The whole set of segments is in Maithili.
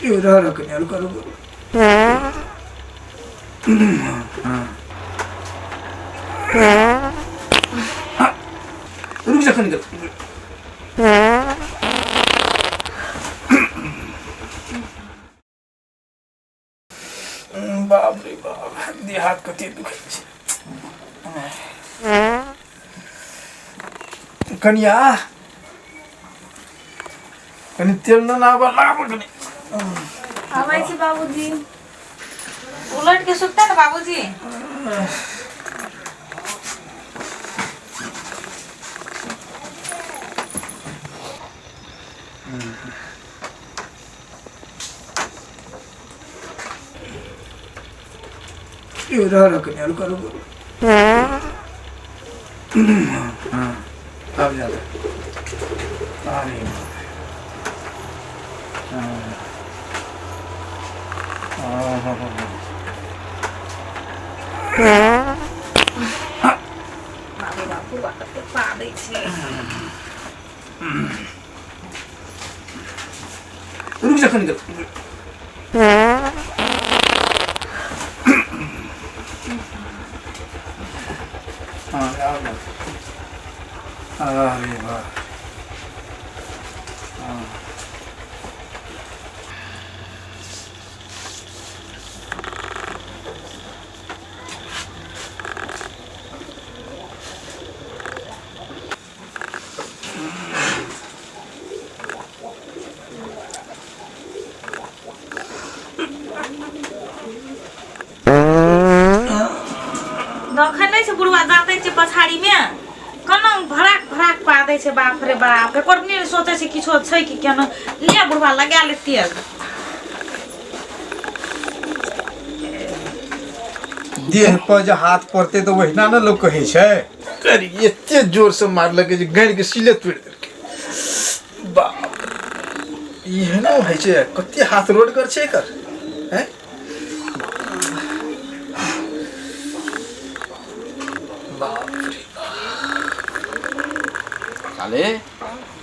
रह कन्या रुको रुको रुक जा कन्या बाप रे बाप देहात कति दुखै छ कन्या कनि तेल न लावा कनि आवाई छी बाबूजी उलट के सुतता ना बाबूजी रह कन्या रुको रुको अब जाता अरे बाबू बात पा दै छी रुक जा कन्या अरे वाह दखै नै छ बुढ़वा जातै छ पछाडी में कना भराक भराक पा दै छ बाप रे बाप एकर नि सोचे छ किछो छै कि केन ले बुढ़वा लगा ले तेल देह पर जो हाथ पड़ते तो वही ना लोग कहे छे अरे एते जोर से मारलकै जे गाड़ के सिले तोड़ देलकै बाप ये ना है छे कते हाथ रोड कर छे कर हैं बाप रे साले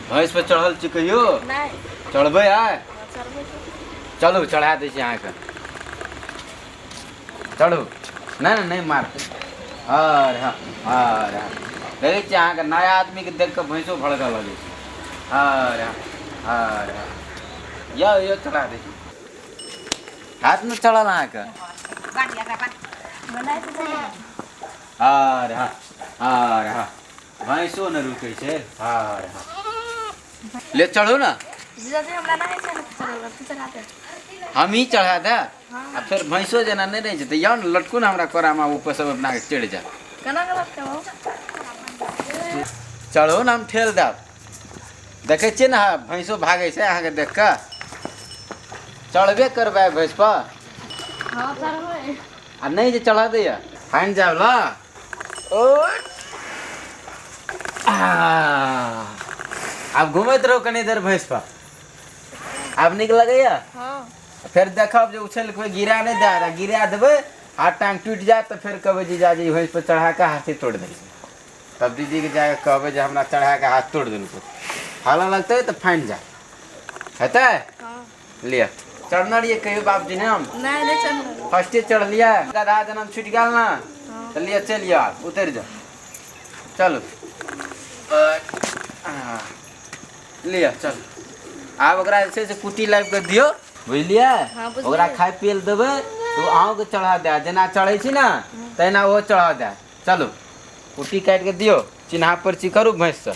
भैंस पे चढ़ल छी कहियो नहीं चढ़बे आय चलू चढ़ा दै छी अहाँके चढ़ू नहीं नहीं मारते अरे हाँ देखै छी अहाँके नया आदमी के देख के भैंसो भड़कऽ लगै छै अरे हाँ यो चढ़ा दै छी हाथ में चढ़ल अहाँके अरे हाँ भैंसो न रुकै छै अरे हाँ ले चढ़ू ना हम ही चढ़ा दे आ फिर भैंसो जना नहीं रहे तो यौ न लटकू ना हमरा कोरा में ऊपर सब अपना के चढ़ जा चढ़ो ना हम ठेल देब देखे छियै ना भैंसो भागे छै अहाँ के देख के चढ़बे करबै भैंस पर आ नहीं जे चढ़ा दैया फाइन जाब ला अब घूमत रहो कनी देर भैंस पर अब निक लगैया फिर देखब जे उछल के गिरा नहीं दे गिरा देबै हाथ टांग टूट जाए तो फिर कहबै जीजा जी भैंस पर चढ़ा के हाथी तोड़ दै तब दीदी के जाके कहबै जे हमरा चढ़ा के हाथ तोड़ देलको हाला लगतै तो फाइन जा हेतै लिया चढ़ना रहिए कहियो बाप जी ने हम नहीं चढ़ना फर्स्टे चढ़ लिया गधा जन्म छूट गया ना तो लिया चलिए आप उतर जाओ चलो लिया चल आब ओकरा जे से कुटी लाइब के दियो बुझलिए ओकरा खाय पिए ले देबै तो अहूँ के चढ़ा दे जेना चढ़ै छी ना तहिना वो चढ़ा दे चलो कुटी काट के दियो चिन्हा पर्ची करू भैंस से